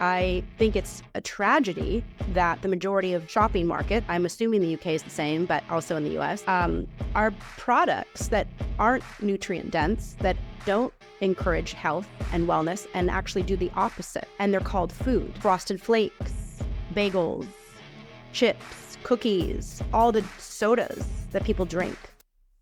I think it's a tragedy that the majority of shopping market, I'm assuming the UK is the same, but also in the US, are products that aren't nutrient dense, that don't encourage health and wellness, and actually do the opposite. And they're called food. Frosted Flakes, bagels, chips, cookies, all the sodas that people drink.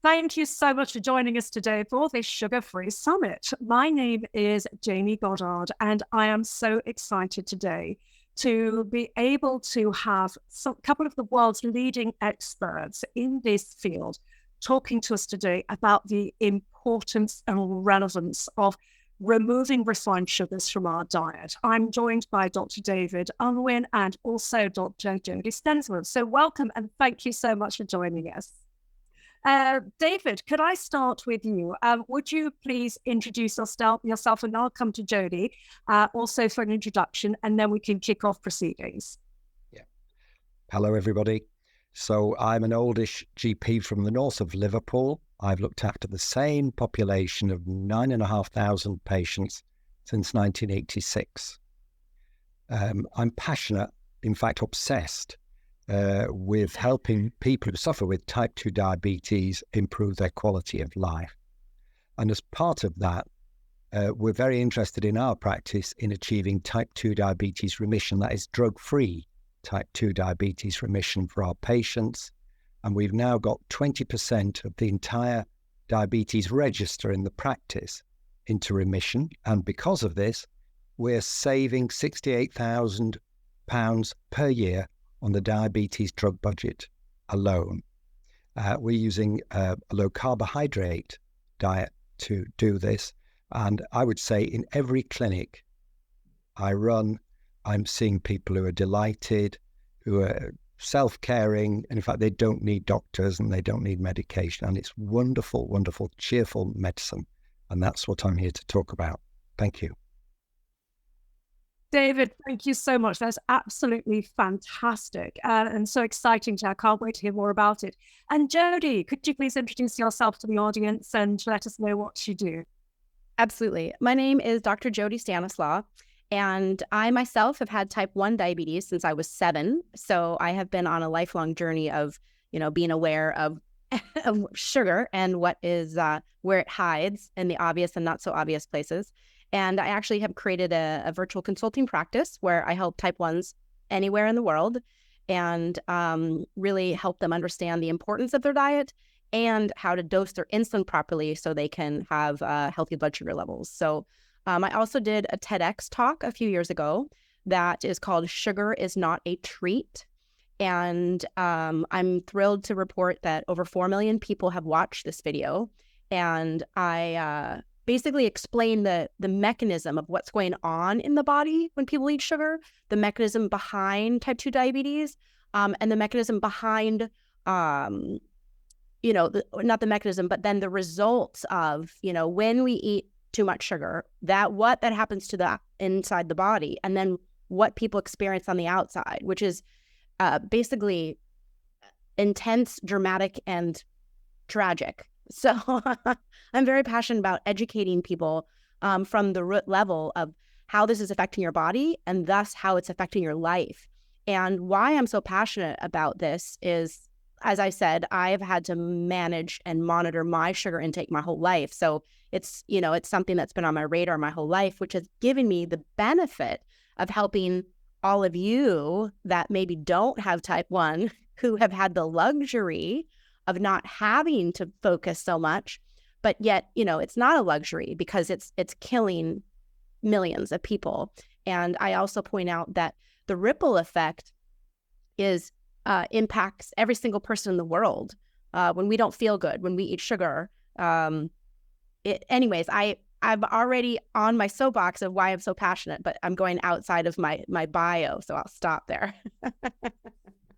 Thank you so much for joining us today for this Sugar-Free Summit. My name is Jamie Goddard, and I am so excited today to be able to have a couple of the world's leading experts in this field talking to us today about the importance and relevance of removing refined sugars from our diet. I'm joined by Dr. David Unwin and also Dr. Jody Stanislaw. So welcome and thank you so much for joining us. David, could I start with you? Would you please introduce yourself, and I'll come to Jody also for an introduction, and then we can kick off proceedings. Yeah. Hello, everybody. So I'm an oldish GP from the north of Liverpool. I've looked after the same population of 9,500 patients since 1986. I'm passionate, in fact obsessed, with helping people who suffer with type 2 diabetes improve their quality of life. And as part of that, we're very interested in our practice in achieving type 2 diabetes remission, that is drug-free type 2 diabetes remission for our patients. And we've now got 20% of the entire diabetes register in the practice into remission. And because of this, we're saving £68,000 per year on the diabetes drug budget alone. We're using a low carbohydrate diet to do this. And I would say in every clinic I run, I'm seeing people who are delighted, who are self-caring, and in fact, they don't need doctors and they don't need medication. And it's wonderful, wonderful, cheerful medicine. And that's what I'm here to talk about. Thank you. David, thank you so much. That's absolutely fantastic and so exciting. I can't wait to hear more about it. And Jody, could you please introduce yourself to the audience and let us know what you do? Absolutely. My name is Dr. Jody Stanislaw, and I myself have had type 1 diabetes since I was 7. So I have been on a lifelong journey of, being aware of sugar and what is where it hides in the obvious and not so obvious places. And I actually have created a virtual consulting practice where I help type 1s anywhere in the world and really help them understand the importance of their diet and how to dose their insulin properly so they can have healthy blood sugar levels. So I also did a TEDx talk a few years ago that is called Sugar is Not a Treat. And I'm thrilled to report that over 4 million people have watched this video. And I basically explain the mechanism of what's going on in the body when people eat sugar, the mechanism behind type 2 diabetes, and the mechanism behind, not the mechanism, but then the results of, when we eat too much sugar, what happens to the inside the body, and then what people experience on the outside, which is basically intense, dramatic, and tragic. So I'm very passionate about educating people from the root level of how this is affecting your body and thus how it's affecting your life. And why I'm so passionate about this is, as I said, I've had to manage and monitor my sugar intake my whole life. So it's something that's been on my radar my whole life, which has given me the benefit of helping all of you that maybe don't have type 1, who have had the luxury of not having to focus so much, but yet, it's not a luxury because it's killing millions of people. And I also point out that the ripple effect impacts every single person in the world. When we don't feel good, when we eat sugar. Anyways, I'm already on my soapbox of why I'm so passionate, but I'm going outside of my bio, so I'll stop there.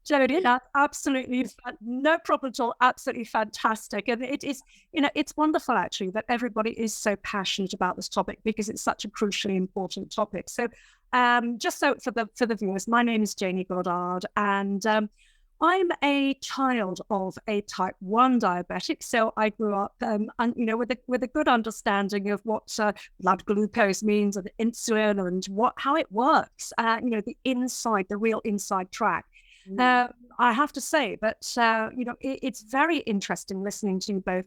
Jody, that's absolutely, no problem at all, absolutely fantastic. And it is, it's wonderful actually that everybody is so passionate about this topic because it's such a crucially important topic. So just so for the viewers, my name is Jamie Goddard, and I'm a child of a type 1 diabetic, so I grew up, with a good understanding of what blood glucose means and insulin and how it works. The real inside track. I have to say that it's very interesting listening to you both.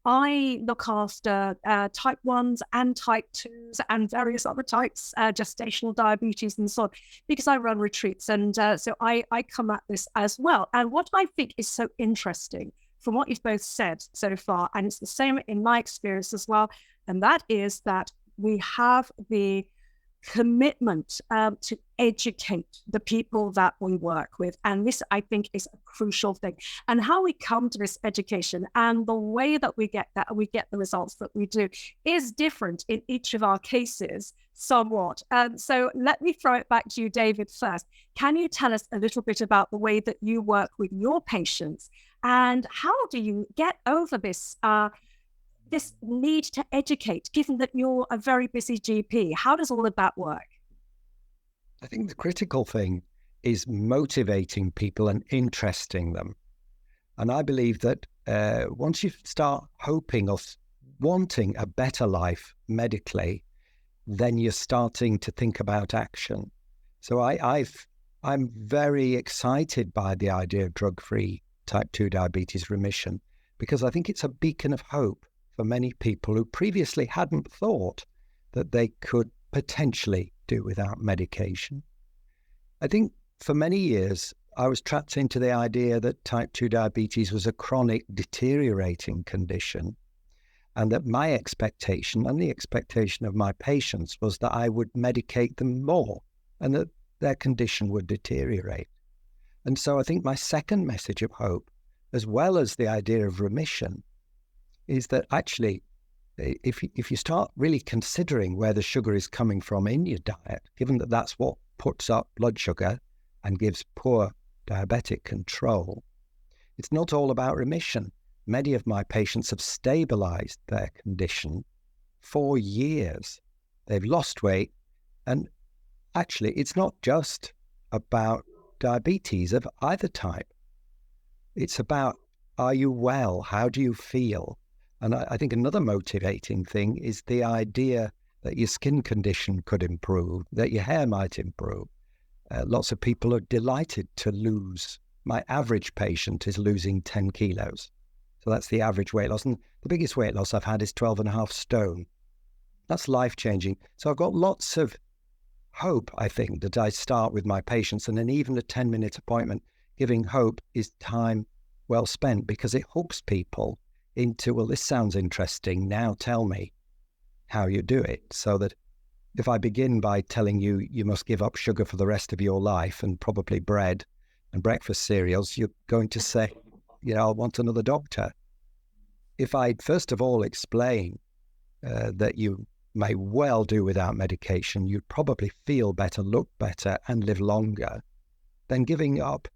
I look after type 1s and type 2s and various other types, gestational diabetes and so on, because I run retreats. And so I come at this as well. And what I think is so interesting from what you've both said so far, and it's the same in my experience as well, and that is that we have the commitment to educate the people that we work with. And this, I think, is a crucial thing. And how we come to this education and the way that we get the results that we do is different in each of our cases somewhat. So let me throw it back to you, David, first. Can you tell us a little bit about the way that you work with your patients, and how do you get over this need to educate, given that you're a very busy GP? How does all of that work? I think the critical thing is motivating people and interesting them. And I believe that once you start hoping or wanting a better life medically, then you're starting to think about action. So I'm very excited by the idea of drug-free type 2 diabetes remission, because I think it's a beacon of hope for many people who previously hadn't thought that they could potentially do without medication. I think for many years, I was trapped into the idea that type 2 diabetes was a chronic deteriorating condition, and that my expectation and the expectation of my patients was that I would medicate them more and that their condition would deteriorate. And so I think my second message of hope, as well as the idea of remission, is that actually, if you start really considering where the sugar is coming from in your diet, given that that's what puts up blood sugar and gives poor diabetic control, it's not all about remission. Many of my patients have stabilized their condition for years. They've lost weight. And actually, it's not just about diabetes of either type. It's about, are you well? How do you feel? And I think another motivating thing is the idea that your skin condition could improve, that your hair might improve. Lots of people are delighted to lose. My average patient is losing 10 kilos. So that's the average weight loss. And the biggest weight loss I've had is 12.5 stone. That's life-changing. So I've got lots of hope, I think, that I start with my patients. And then even a 10-minute appointment, giving hope is time well spent, because it hooks people into, well, this sounds interesting. Now tell me how you do it. So that if I begin by telling you, you must give up sugar for the rest of your life and probably bread and breakfast cereals, you're going to say, I want another doctor. If I first of all explain that you may well do without medication, you'd probably feel better, look better, and live longer, then giving up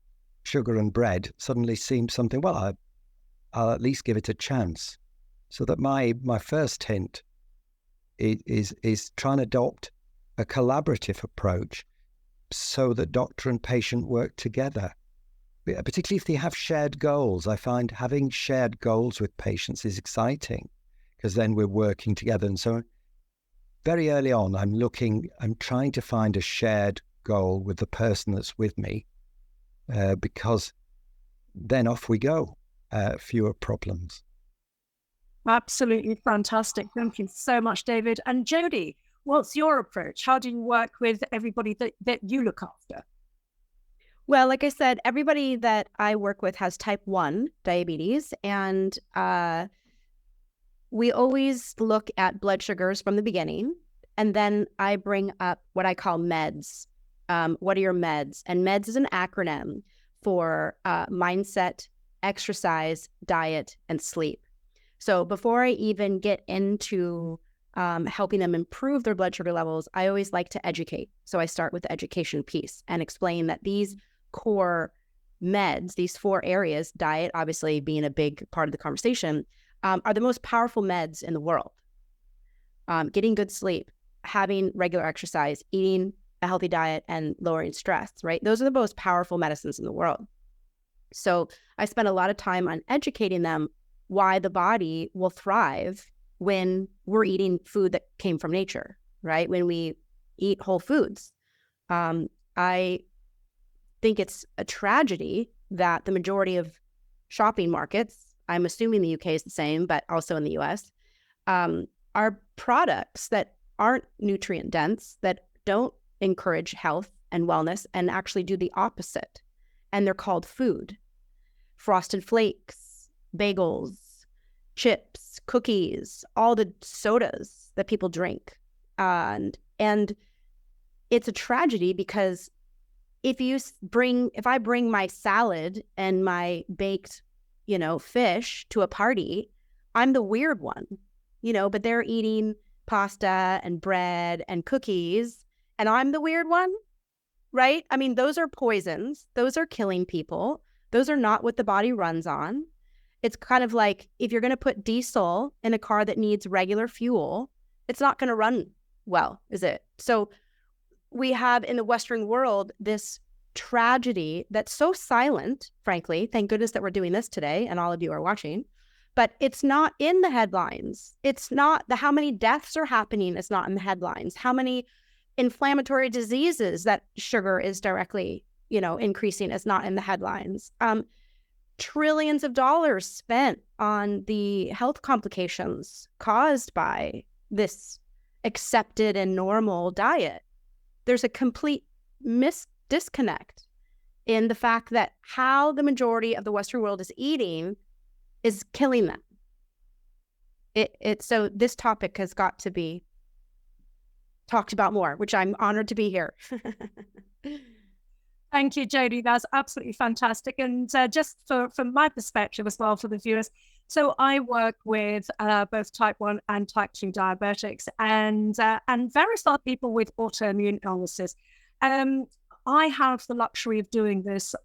sugar and bread suddenly seems something, well, I'll at least give it a chance. So that my first hint is trying to adopt a collaborative approach so that doctor and patient work together, particularly if they have shared goals. I find having shared goals with patients is exciting, because then we're working together. And so very early on, I'm trying to find a shared goal with the person that's with me, because then off we go. Fewer problems. Absolutely fantastic. Thank you so much, David. And Jody, what's your approach? How do you work with everybody that you look after? Well, like I said, everybody that I work with has type 1 diabetes, and we always look at blood sugars from the beginning, and then I bring up what I call meds. What are your meds? And meds is an acronym for mindset, exercise, diet, and sleep. So before I even get into helping them improve their blood sugar levels, I always like to educate. So I start with the education piece and explain that these core meds, these 4 areas, diet obviously being a big part of the conversation, are the most powerful meds in the world. Getting good sleep, having regular exercise, eating a healthy diet, and lowering stress, right? Those are the most powerful medicines in the world. So I spent a lot of time on educating them why the body will thrive when we're eating food that came from nature, right? When we eat whole foods. I think it's a tragedy that the majority of shopping markets, I'm assuming the UK is the same, but also in the US, are products that aren't nutrient dense, that don't encourage health and wellness, and actually do the opposite. And they're called food. Frosted Flakes, bagels, chips, cookies, all the sodas that people drink. And it's a tragedy because if I bring my salad and my baked, fish to a party, I'm the weird one, but they're eating pasta and bread and cookies, and I'm the weird one, right? I mean, those are poisons. Those are killing people. Those are not what the body runs on. It's kind of like if you're going to put diesel in a car that needs regular fuel, it's not going to run well, is it? So we have in the Western world this tragedy that's so silent, frankly. Thank goodness that we're doing this today and all of you are watching. But it's not in the headlines. It's not how many deaths are happening. It's not in the headlines. How many inflammatory diseases that sugar is directly, increasing is not in the headlines. Trillions of dollars spent on the health complications caused by this accepted and normal diet. There's a complete disconnect in the fact that how the majority of the Western world is eating is killing them. So this topic has got to be talked about more, which I'm honored to be here. Thank you, Jody. That's absolutely fantastic. And just from my perspective as well for the viewers, so I work with both type 1 and type 2 diabetics and various other people with autoimmune illnesses. I have the luxury of doing this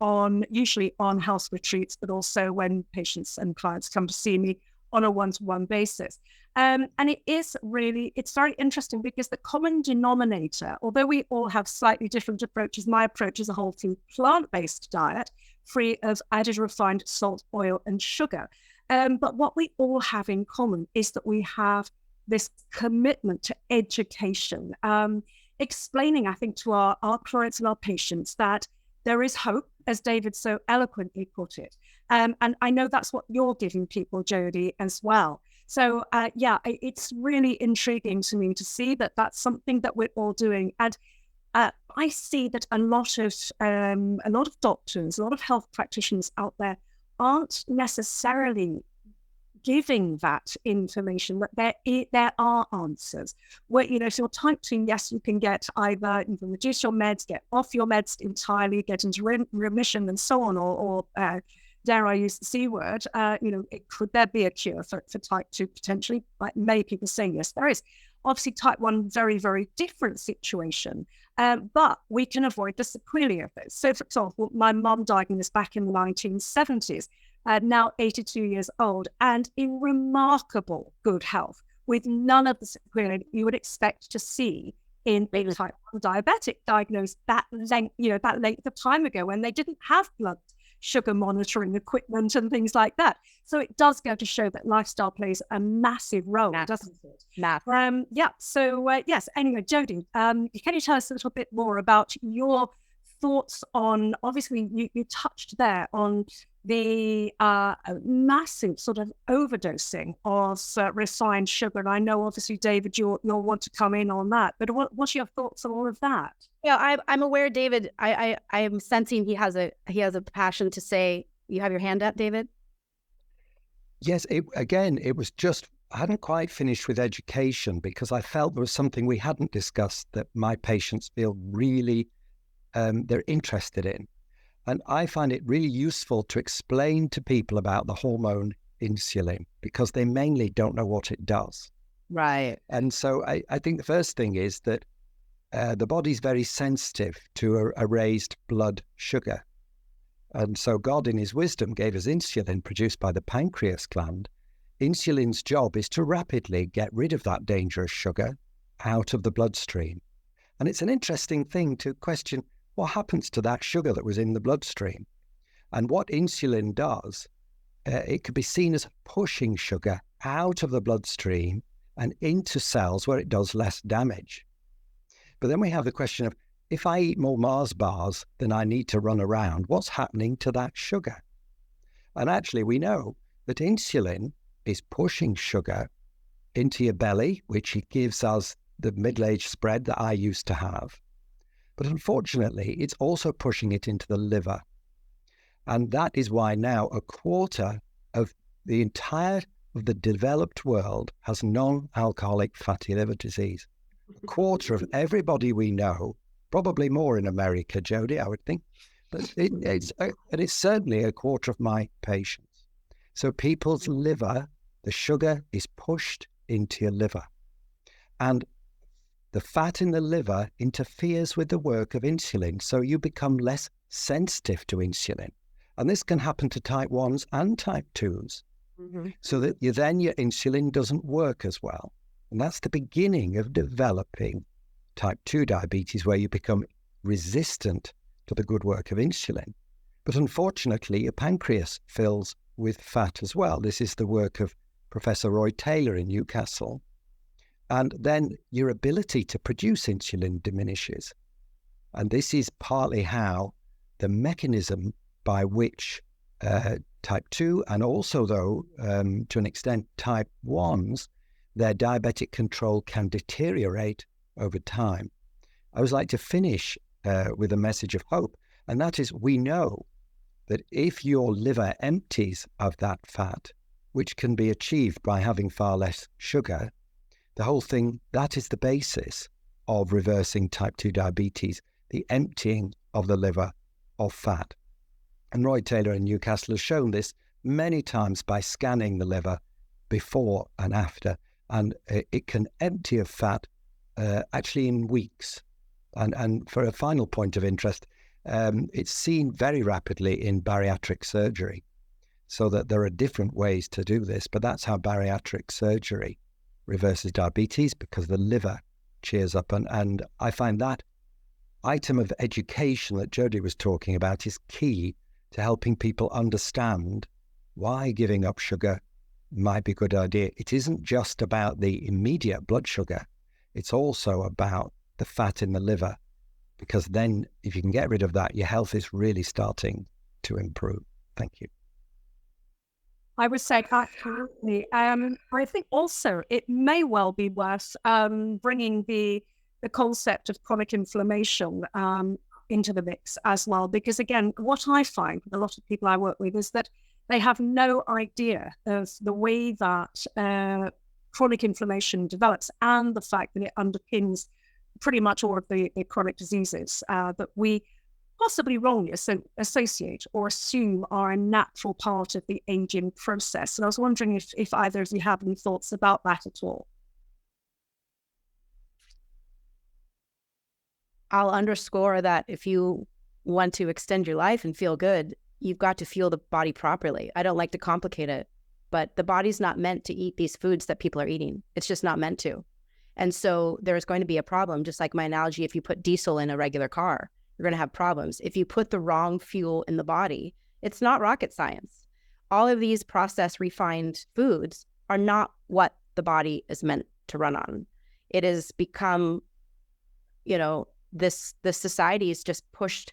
usually on health retreats, but also when patients and clients come to see me on a one-to-one basis. And it's very interesting because the common denominator, although we all have slightly different approaches, my approach is a whole food plant-based diet, free of added refined salt, oil, and sugar. But what we all have in common is that we have this commitment to education, explaining, I think, to our clients and our patients that there is hope, as David so eloquently put it. And I know that's what you're giving people, Jody, as well. So, it's really intriguing to me to see that that's something that we're all doing. And I see that a lot of doctors, a lot of health practitioners out there aren't necessarily giving that information, that there are answers. Where, if you're type 2, yes, you can get either, you can reduce your meds, get off your meds entirely, get into remission and so on, or dare I use the C word, could there be a cure for type 2 potentially? Like many people saying yes, there is. Obviously, type 1, very, very different situation. But we can avoid the sequelae of this. So, for example, my mum diagnosed back in the 1970s, now 82 years old, and in remarkable good health, with none of the sequelae you would expect to see in a type 1 diabetic diagnosed that length of time ago when they didn't have blood sugar monitoring equipment and things like that. So it does go to show that lifestyle plays a massive role, doesn't it? Yes. Anyway, Jody, can you tell us a little bit more about your thoughts on, obviously you touched there on the massive sort of overdosing of refined sugar. And I know obviously, David, you'll want to come in on that, but what's your thoughts on all of that? Yeah, I'm aware, David. I'm sensing he has a passion to say. You have your hand up, David? Yes, it was just, I hadn't quite finished with education because I felt there was something we hadn't discussed that my patients feel really they're interested in. And I find it really useful to explain to people about the hormone insulin because they mainly don't know what it does. Right. And so I think the first thing is that the body's very sensitive to a raised blood sugar. And so God, in his wisdom, gave us insulin produced by the pancreas gland. Insulin's job is to rapidly get rid of that dangerous sugar out of the bloodstream. And it's an interesting thing to question what happens to that sugar that was in the bloodstream. And what insulin does, it could be seen as pushing sugar out of the bloodstream and into cells where it does less damage. But then we have the question of, if I eat more Mars bars than I need to run around, what's happening to that sugar? And actually, we know that insulin is pushing sugar into your belly, which it gives us the middle-aged spread that I used to have. But unfortunately, it's also pushing it into the liver. And that is why now a quarter of the entire of the developed world has non-alcoholic fatty liver disease. A quarter of everybody we know, probably more in America, Jody, I would think, but it's certainly a quarter of my patients. So people's liver, the sugar is pushed into your liver. And the fat in the liver interferes with the work of insulin, so you become less sensitive to insulin. And this can happen to type 1s and type 2s, so that your insulin doesn't work as well. And that's the beginning of developing type 2 diabetes, where you become resistant to the good work of insulin. But unfortunately, your pancreas fills with fat as well. This is the work of Professor Roy Taylor in Newcastle. And then your ability to produce insulin diminishes. And this is partly how the mechanism by which type 2 and also, though, to an extent, type 1s, their diabetic control can deteriorate over time. I would like to finish with a message of hope, and that is, we know that if your liver empties of that fat, which can be achieved by having far less sugar, the whole thing, that is the basis of reversing type 2 diabetes, the emptying of the liver of fat. And Roy Taylor in Newcastle has shown this many times by scanning the liver before and after, and it can empty of fat actually in weeks. And for a final point of interest, it's seen very rapidly in bariatric surgery, so that there are different ways to do this, but that's how bariatric surgery reverses diabetes, because the liver cheers up. And I find that item of education that Jody was talking about is key to helping people understand why giving up sugar might be a good idea. It isn't just about the immediate blood sugar. It's also about the fat in the liver, because then if you can get rid of that, your health is really starting to improve. Thank you. I would say absolutely. I think also it may well be worth bringing the concept of chronic inflammation into the mix as well, because again, what I find with a lot of people I work with is that they have no idea of the way that chronic inflammation develops and the fact that it underpins pretty much all of the chronic diseases that we possibly wrongly associate or assume are a natural part of the aging process. And I was wondering if either of you have any thoughts about that at all. I'll underscore that if you want to extend your life and feel good, you've got to fuel the body properly. I don't like to complicate it, but the body's not meant to eat these foods that people are eating. It's just not meant to. And so there's going to be a problem, just like my analogy, if you put diesel in a regular car, you're going to have problems. If you put the wrong fuel in the body, it's not rocket science. All of these processed, refined foods are not what the body is meant to run on. It has become, this society is just pushed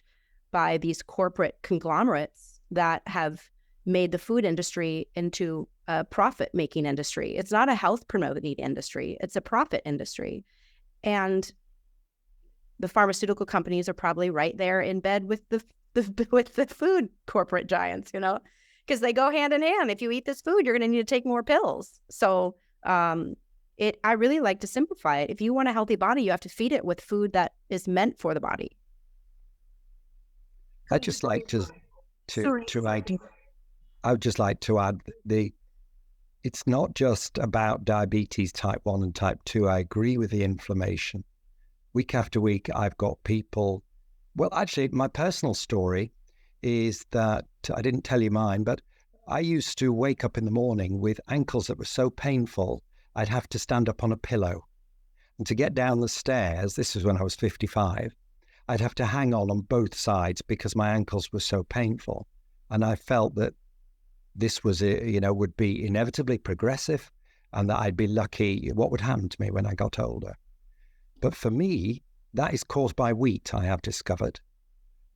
by these corporate conglomerates that have made the food industry into a profit-making industry. It's not a health-promoting industry. It's a profit industry. And the pharmaceutical companies are probably right there in bed with the food corporate giants, because they go hand in hand. If you eat this food, you're going to need to take more pills. So I really like to simplify it. If you want a healthy body, you have to feed it with food that is meant for the body. I'd just like to I would just like to add it's not just about diabetes type 1 and type 2. I agree with the inflammation. Week after week, I've got people, well, actually, my personal story is that, I didn't tell you mine, but I used to wake up in the morning with ankles that were so painful, I'd have to stand up on a pillow. And to get down the stairs, this was when I was 55, I'd have to hang on both sides because my ankles were so painful. And I felt that this was, would be inevitably progressive, and that I'd be lucky. What would happen to me when I got older? But for me, that is caused by wheat, I have discovered.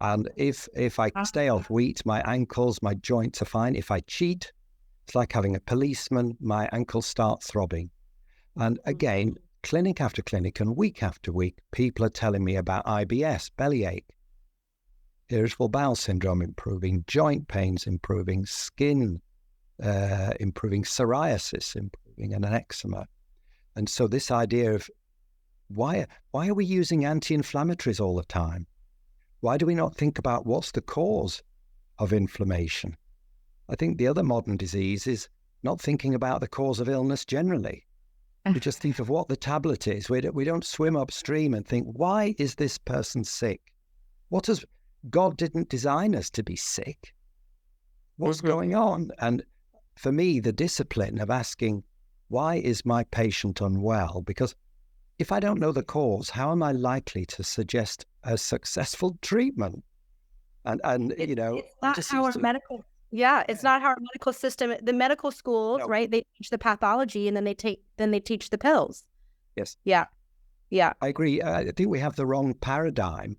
And if I stay off wheat, my ankles, my joints are fine. If I cheat, it's like having a policeman. My ankles start throbbing. And again, clinic after clinic and week after week, people are telling me about IBS, bellyache, irritable bowel syndrome improving, joint pains improving, skin improving, psoriasis improving, and an eczema. And so this idea of why are we using anti-inflammatories all the time? Why do we not think about what's the cause of inflammation? I think the other modern disease is not thinking about the cause of illness generally. We just think of what the tablet is. We don't swim upstream and think, why is this person sick? God didn't design us to be sick. What's going on? And for me, the discipline of asking, why is my patient unwell? Because if I don't know the cause, how am I likely to suggest a successful treatment? It's not how our medical. Yeah, it's not how our medical system. The medical schools, right? They teach the pathology, and then they teach the pills. Yes. Yeah. I agree. I think we have the wrong paradigm.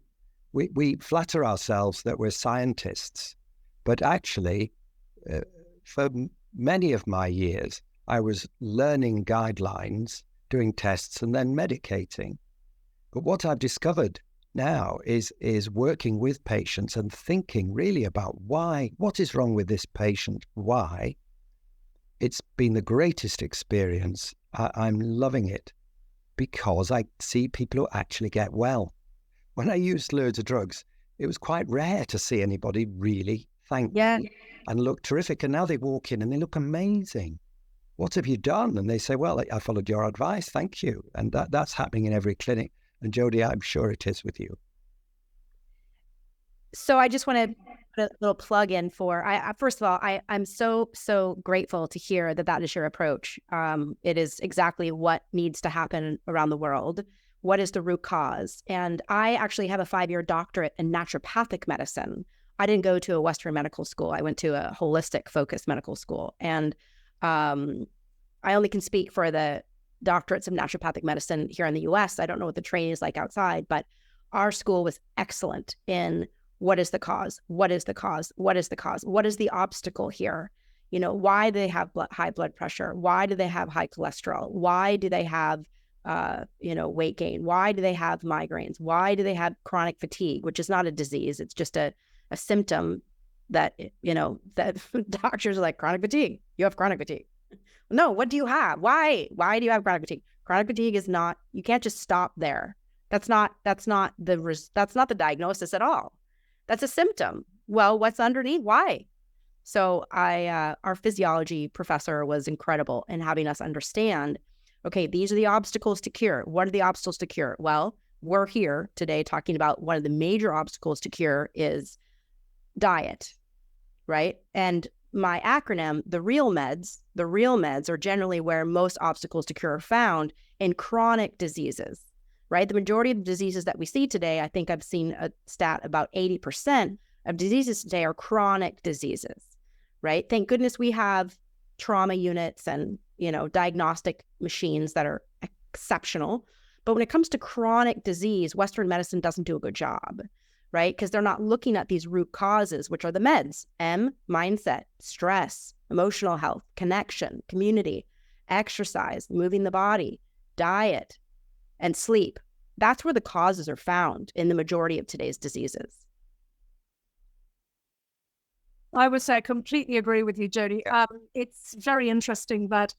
We flatter ourselves that we're scientists, but actually, for many of my years, I was learning guidelines, doing tests, and then medicating. But what I've discovered now is working with patients and thinking really about what is wrong with this patient, why. It's been the greatest experience. I'm loving it because I see people who actually get well. When I used loads of drugs, it was quite rare to see anybody really thank me and look terrific. And now they walk in and they look amazing. What have you done? And they say, well, I followed your advice. Thank you. And that's happening in every clinic. And Jody, I'm sure it is with you. So I just want to put a little plug in for, first of all, I'm so grateful to hear that is your approach. It is exactly what needs to happen around the world. What is the root cause? And I actually have a 5-year doctorate in naturopathic medicine. I didn't go to a Western medical school. I went to a holistic focused medical school. And I only can speak for the doctorates of naturopathic medicine here in the US. I don't know what the training is like outside, but our school was excellent in what is the cause? What is the cause? What is the cause? What is the obstacle here? Why do they have high blood pressure? Why do they have high cholesterol? Why do they have weight gain? Why do they have migraines? Why do they have chronic fatigue, which is not a disease? It's just a symptom that, that doctors are like, chronic fatigue. You have chronic fatigue. No, what do you have? Why do you have chronic fatigue? Chronic fatigue is not, you can't just stop there. That's not the diagnosis at all. That's a symptom. Well, what's underneath? Why? So our physiology professor was incredible in having us understand, okay, these are the obstacles to cure. What are the obstacles to cure? Well, we're here today talking about one of the major obstacles to cure is diet, right? And my acronym, the real meds are generally where most obstacles to cure are found in chronic diseases, right? The majority of the diseases that we see today, I think I've seen a stat about 80% of diseases today are chronic diseases, right? Thank goodness we have trauma units and, diagnostic machines that are exceptional. But when it comes to chronic disease, Western medicine doesn't do a good job, right? Because they're not looking at these root causes, which are the meds: mindset, stress, emotional health, connection, community, exercise, moving the body, diet, and sleep. That's where the causes are found in the majority of today's diseases. I would say I completely agree with you, Jody. It's very interesting that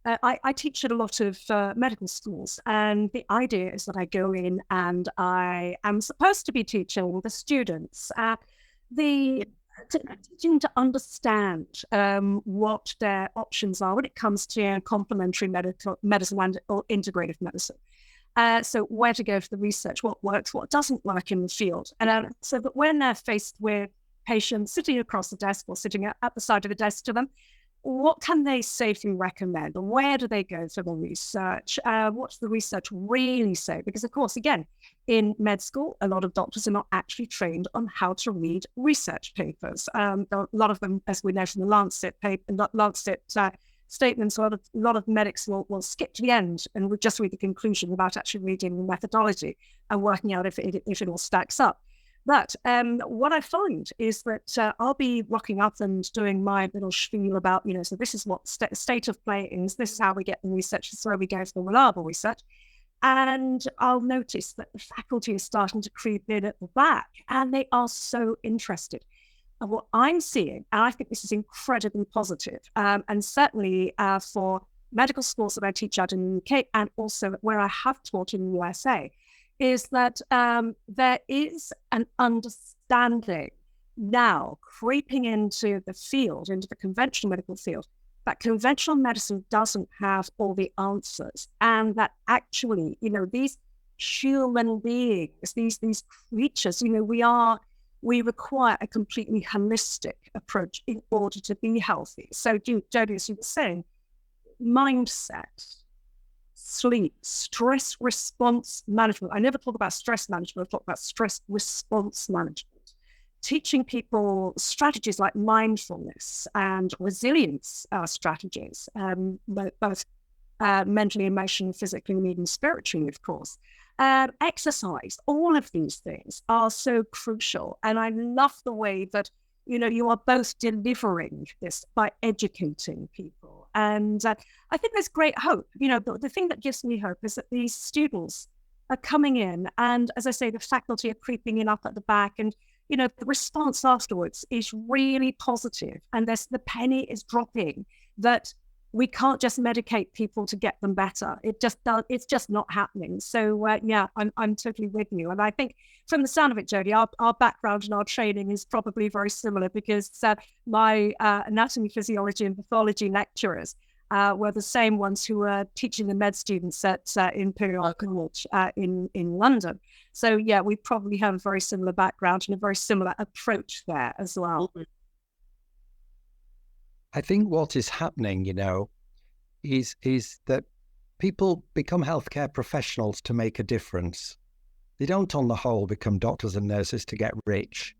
I teach at a lot of medical schools, and the idea is that I go in and I am supposed to be teaching the students teaching to understand what their options are when it comes to complementary medicine or integrative medicine. So where to go for the research, what works, what doesn't work in the field. And so that when they're faced with patients sitting across the desk or sitting at the side of the desk to them, what can they safely recommend? And where do they go for the research? What's the research really say? Because, of course, again, in med school, a lot of doctors are not actually trained on how to read research papers. A lot of them, as we know from the Lancet statements, a lot of medics will skip to the end and would just read the conclusion without actually reading the methodology and working out if it all stacks up. But what I find is that I'll be rocking up and doing my little spiel about, so this is what state of play is, this is how we get the research, this is where we go for the reliable research. And I'll notice that the faculty is starting to creep in at the back, and they are so interested. And what I'm seeing, and I think this is incredibly positive, and certainly for medical schools that I teach at in the UK and also where I have taught in the USA, is that there is an understanding now creeping into the field, into the conventional medical field, that conventional medicine doesn't have all the answers, and that actually, these human beings, these creatures, we require a completely holistic approach in order to be healthy. So, Jody, as you were saying, mindset, sleep, stress response management. I never talk about stress management, I talk about stress response management. Teaching people strategies like mindfulness and resilience strategies, both mentally, emotionally, physically, and even spiritually, of course. Exercise, all of these things are so crucial. And I love the way that, you are both delivering this by educating people. And I think there's great hope. The thing that gives me hope is that these students are coming in, and as I say, the faculty are creeping in up at the back, and the response afterwards is really positive, and the penny is dropping that we can't just medicate people to get them better. It's just not happening. So I'm totally with you. And I think from the sound of it, Jody, our background and our training is probably very similar, because my anatomy, physiology and pathology lecturers were the same ones who were teaching the med students at Imperial College in London. So we probably have a very similar background and a very similar approach there as well. I think what is happening, is that people become healthcare professionals to make a difference. They don't, on the whole, become doctors and nurses to get rich.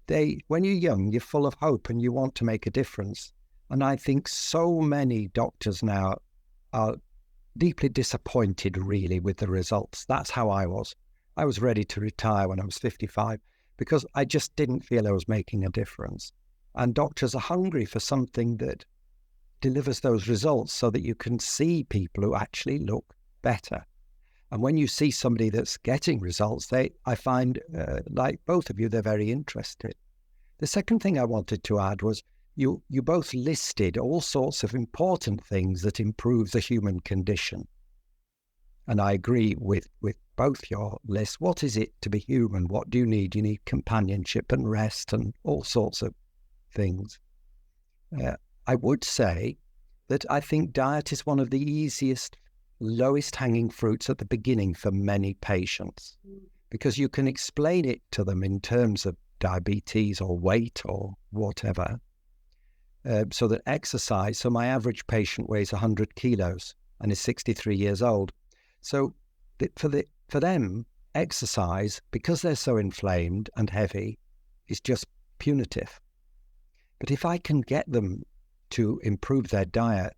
When you're young, you're full of hope and you want to make a difference. And I think so many doctors now are deeply disappointed, really, with the results. That's how I was. I was ready to retire when I was 55 because I just didn't feel I was making a difference. And doctors are hungry for something that delivers those results so that you can see people who actually look better. And when you see somebody that's getting results, I find, like both of you, they're very interested. The second thing I wanted to add was you both listed all sorts of important things that improve the human condition. And I agree with both your lists. What is it to be human? What do you need? You need companionship and rest and all sorts of things. I would say that I think diet is one of the easiest, lowest hanging fruits at the beginning for many patients, because you can explain it to them in terms of diabetes or weight or whatever. So that exercise, so my average patient weighs 100 kilos and is 63 years old. So for them, exercise, because they're so inflamed and heavy, is just punitive. But if I can get them to improve their diet,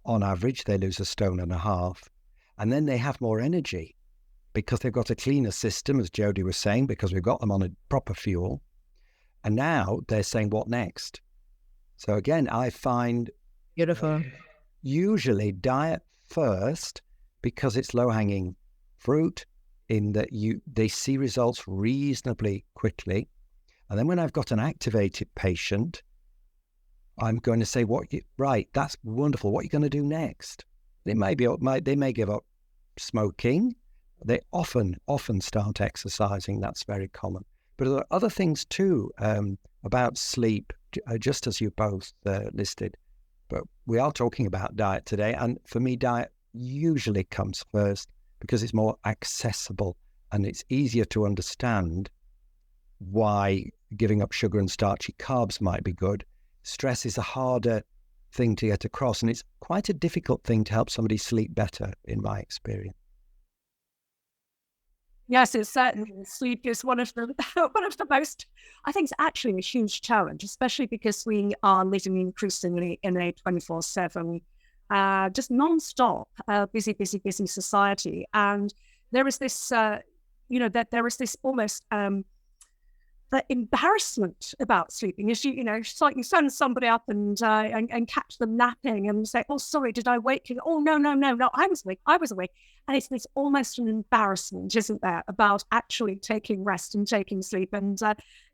on average, they lose 1.5 stones, and then they have more energy because they've got a cleaner system, as Jody was saying, because we've got them on a proper fuel. And now they're saying, what next? So again, I find Beautiful. Usually diet first, because it's low-hanging fruit in that they see results reasonably quickly. And then when I've got an activated patient, I'm going to say, right, that's wonderful. What are you going to do next? They may give up smoking. They often start exercising. That's very common. But there are other things too about sleep, just as you both listed. But we are talking about diet today. And for me, diet usually comes first because it's more accessible and it's easier to understand why giving up sugar and starchy carbs might be good. Stress is a harder thing to get across. And it's quite a difficult thing to help somebody sleep better, in my experience. Yes, it's certainly. Sleep is one of the most. I think it's actually a huge challenge, especially because we are living increasingly in a 24/7, just non-stop, busy society, and there is this, that there is this almost the embarrassment about sleeping. It's like you send somebody up and catch them napping and say, "Oh, sorry, did I wake you?" "Oh, no, I was awake." And it's almost an embarrassment, isn't there, about actually taking rest and taking sleep. And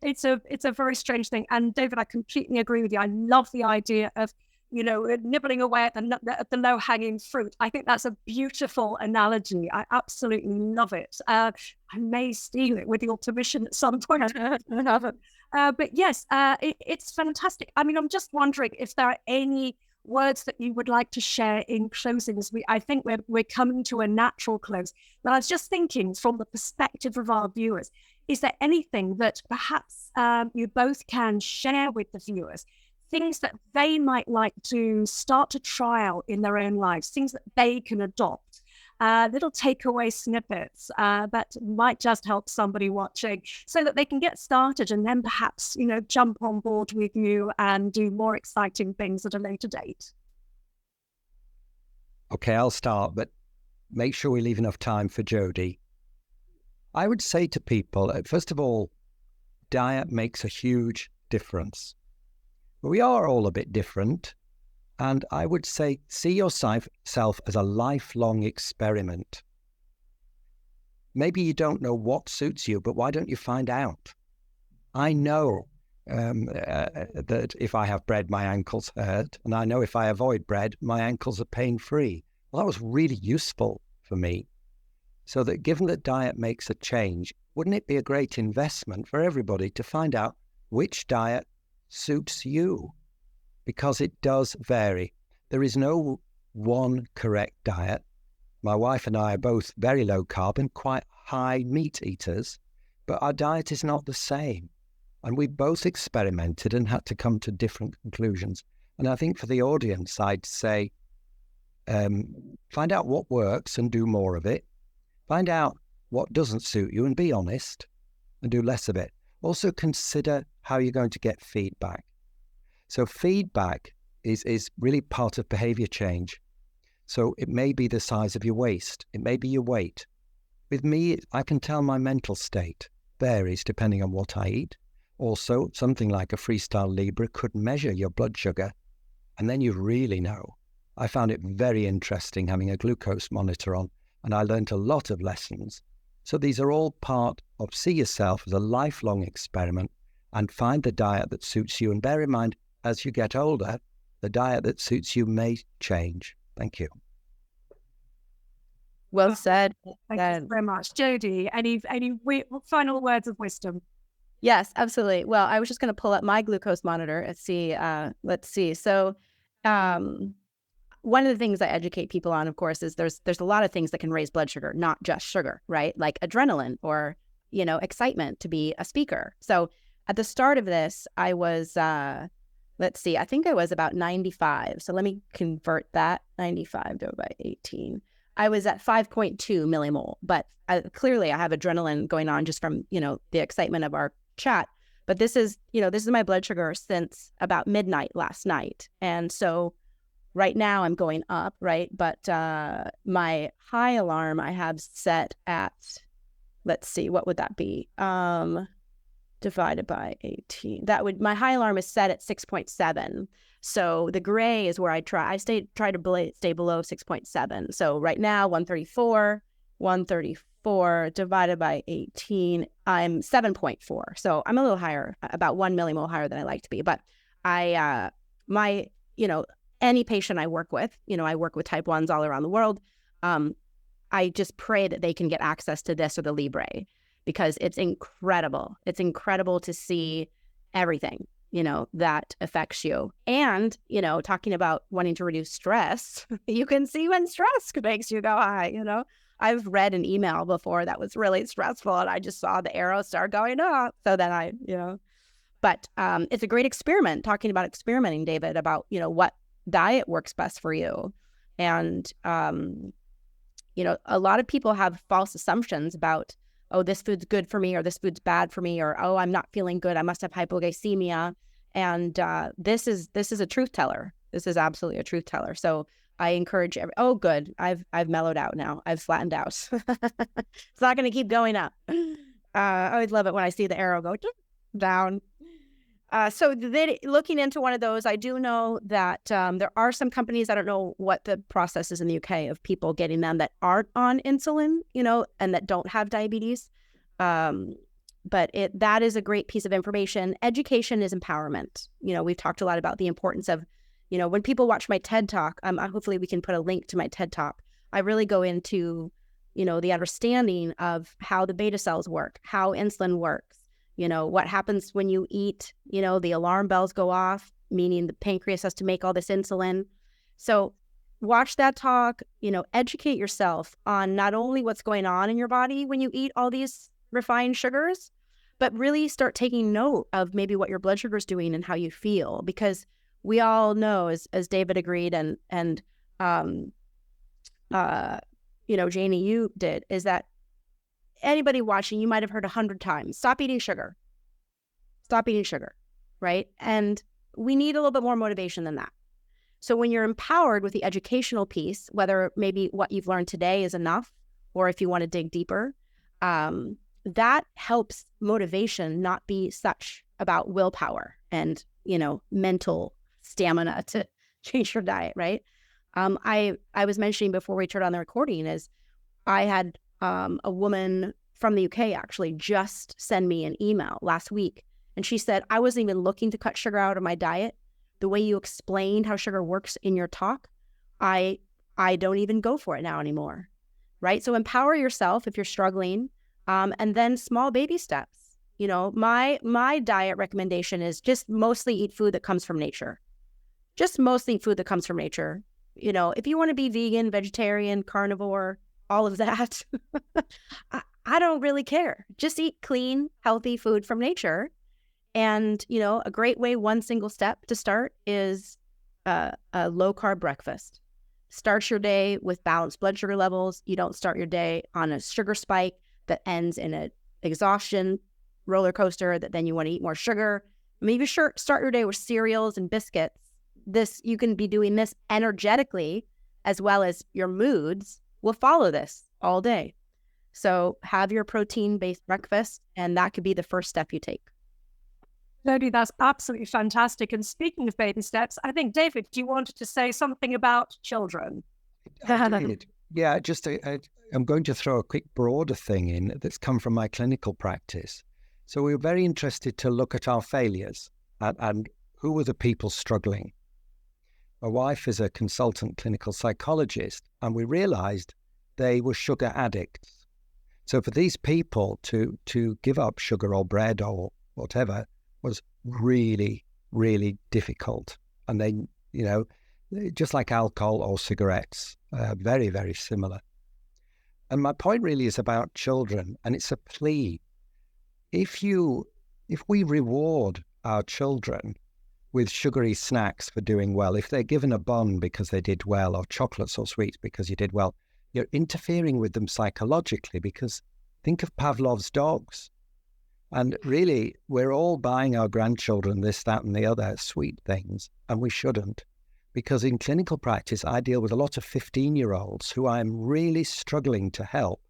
it's a very strange thing. And David, I completely agree with you. I love the idea of nibbling away at the low-hanging fruit. I think that's a beautiful analogy. I absolutely love it. I may steal it with your permission at some point. But yes, it's fantastic. I mean, I'm just wondering if there are any words that you would like to share in closing. I think we're coming to a natural close. But I was just thinking from the perspective of our viewers, is there anything that perhaps you both can share with the viewers? Things that they might like to start to try out in their own lives, things that they can adopt, little takeaway snippets that might just help somebody watching so that they can get started and then perhaps, jump on board with you and do more exciting things at a later date. Okay, I'll start, but make sure we leave enough time for Jody. I would say to people, first of all, diet makes a huge difference. We are all a bit different, and I would say see yourself as a lifelong experiment. Maybe you don't know what suits you, but why don't you find out? I know that if I have bread, my ankles hurt, and I know if I avoid bread, my ankles are pain-free. Well, that was really useful for me. So that given that diet makes a change, wouldn't it be a great investment for everybody to find out which diet suits you? Because it does vary. There is no one correct diet. My wife and I are both very low carb and quite high meat eaters, but our diet is not the same. And we both experimented and had to come to different conclusions. And I think for the audience, I'd say, find out what works and do more of it. Find out what doesn't suit you and be honest and do less of it. Also consider how you're going to get feedback. So feedback is really part of behavior change. So it may be the size of your waist. It may be your weight. With me, I can tell my mental state varies depending on what I eat. Also, something like a Freestyle Libre could measure your blood sugar, and then you really know. I found it very interesting having a glucose monitor on, and I learned a lot of lessons. So these are all part of see yourself as a lifelong experiment and find the diet that suits you. And bear in mind, as you get older, the diet that suits you may change. Thank you. Well said. Thank you very much. Jody, any final words of wisdom? Yes, absolutely. Well, I was just going to pull up my glucose monitor and see. Let's see. So one of the things I educate people on, of course, is there's a lot of things that can raise blood sugar, not just sugar, right? Like adrenaline or, excitement to be a speaker. So at the start of this, I was, let's see, I think I was about 95. So let me convert that 95 divided by 18. I was at 5.2 millimole, but clearly I have adrenaline going on just from, the excitement of our chat. But this is my blood sugar since about midnight last night. And so right now I'm going up, right? But my high alarm I have set at, let's see, what would that be? Divided by 18. My high alarm is set at 6.7. So the gray is where I try to stay below 6.7. So right now, 134 divided by 18, I'm 7.4. So I'm a little higher, about 1 millimole higher than I like to be. But any patient I work with, I work with type 1s all around the world. I just pray that they can get access to this or the Libre, because it's incredible. It's incredible to see everything, that affects you. And, talking about wanting to reduce stress, you can see when stress makes you go high, I've read an email before that was really stressful and I just saw the arrow start going up. So then but it's a great experiment, talking about experimenting, David, about, what diet works best for you. And, you know, a lot of people have false assumptions about, oh, this food's good for me, or this food's bad for me, or, oh, I'm not feeling good, I must have hypoglycemia. And this is a truth teller. This is absolutely a truth teller. So I encourage oh, good. I've mellowed out now. I've flattened out. It's not going to keep going up. I always love it when I see the arrow go down. So then looking into one of those, I do know that there are some companies, I don't know what the process is in the UK, of people getting them that aren't on insulin, you know, and that don't have diabetes. But that is a great piece of information. Education is empowerment. You know, we've talked a lot about the importance of, you know, when people watch my TED Talk, hopefully we can put a link to my TED Talk. I really go into, you know, the understanding of how the beta cells work, how insulin works, you know, what happens when you eat, you know, the alarm bells go off, meaning the pancreas has to make all this insulin. So watch that talk, you know, educate yourself on not only what's going on in your body when you eat all these refined sugars, but really start taking note of maybe what your blood sugar is doing and how you feel. Because we all know, as David agreed, and you know, Janie, you did, is that anybody watching, you might have heard 100 times, stop eating sugar, right? And we need a little bit more motivation than that. So when you're empowered with the educational piece, whether maybe what you've learned today is enough, or if you want to dig deeper, that helps motivation not be such about willpower and, you know, mental stamina to change your diet, right? I was mentioning before we turned on the recording is I had a woman from the UK actually just send me an email last week. And she said, I wasn't even looking to cut sugar out of my diet. The way you explained how sugar works in your talk, I don't even go for it now anymore, right? So empower yourself if you're struggling, and then small baby steps. You know, my diet recommendation is just mostly eat food that comes from nature. Just mostly food that comes from nature. You know, if you want to be vegan, vegetarian, carnivore, all of that, I don't really care. Just eat clean, healthy food from nature. And, you know, a great way, one single step to start is a low-carb breakfast. Start your day with balanced blood sugar levels. You don't start your day on a sugar spike that ends in an exhaustion roller coaster that then you want to eat more sugar. Maybe start your day with cereals and biscuits. You can be doing this energetically, as well as your moods will follow this all day. So have your protein-based breakfast, and that could be the first step you take. Jody, that's absolutely fantastic. And speaking of baby steps, I think, David, you wanted to say something about children. I did. Yeah, I'm going to throw a quick broader thing in that's come from my clinical practice. So we were very interested to look at our failures and who were the people struggling. My wife is a consultant clinical psychologist, and we realized they were sugar addicts. So for these people to give up sugar or bread or whatever was really, really difficult. And they, you know, just like alcohol or cigarettes, very, very similar. And my point really is about children, and it's a plea. If we reward our children with sugary snacks for doing well, if they're given a bun because they did well, or chocolates or sweets because you did well, you're interfering with them psychologically, because think of Pavlov's dogs. And really, we're all buying our grandchildren this, that, and the other sweet things, and we shouldn't. Because in clinical practice, I deal with a lot of 15-year-olds who I'm really struggling to help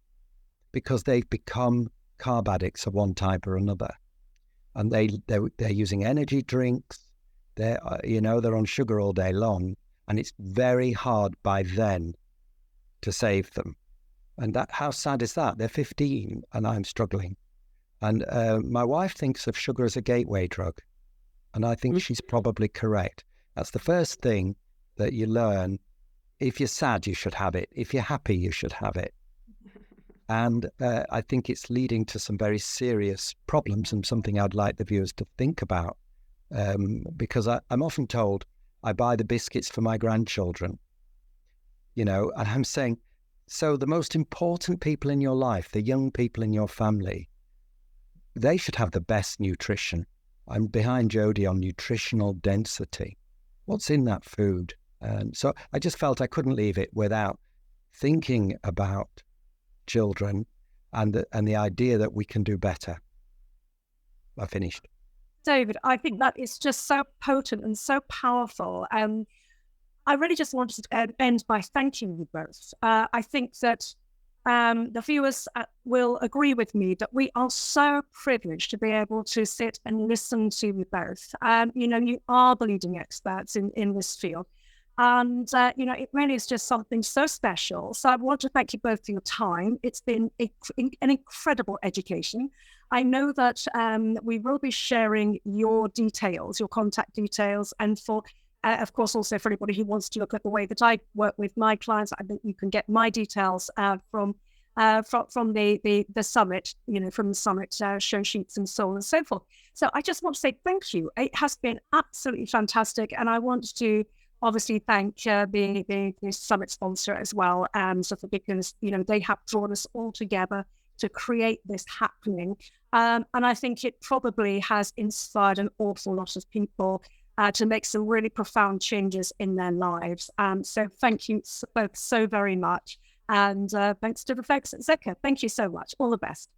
because they've become carb addicts of one type or another. And they're using energy drinks, they're on sugar all day long, and it's very hard by then to save them. And how sad is that? They're 15 and I'm struggling. And my wife thinks of sugar as a gateway drug. And I think she's probably correct. That's the first thing that you learn. If you're sad, you should have it. If you're happy, you should have it. And I think it's leading to some very serious problems, and something I'd like the viewers to think about. Because I'm often told I buy the biscuits for my grandchildren, and I'm saying, so the most important people in your life, the young people in your family, they should have the best nutrition. I'm behind Jody on nutritional density. What's in that food? And so I just felt I couldn't leave it without thinking about children and the idea that we can do better. I finished. David, I think that is just so potent and so powerful. I really just wanted to end by thanking you both. I think that the viewers will agree with me that we are so privileged to be able to sit and listen to you both. You are the leading experts in this field. And, it really is just something so special. So I want to thank you both for your time. It's been an incredible education. I know that we will be sharing your details, your contact details, and for, of course, also for anybody who wants to look at the way that I work with my clients, I think you can get my details from the summit, from the summit show sheets and so on and so forth. So I just want to say thank you. It has been absolutely fantastic. And I want to obviously thank the summit sponsor as well, because they have drawn us all together to create this happening, and I think it probably has inspired an awful lot of people to make some really profound changes in their lives. So thank you both so very much, and thanks to the folks at Zukr. Thank you so much. All the best.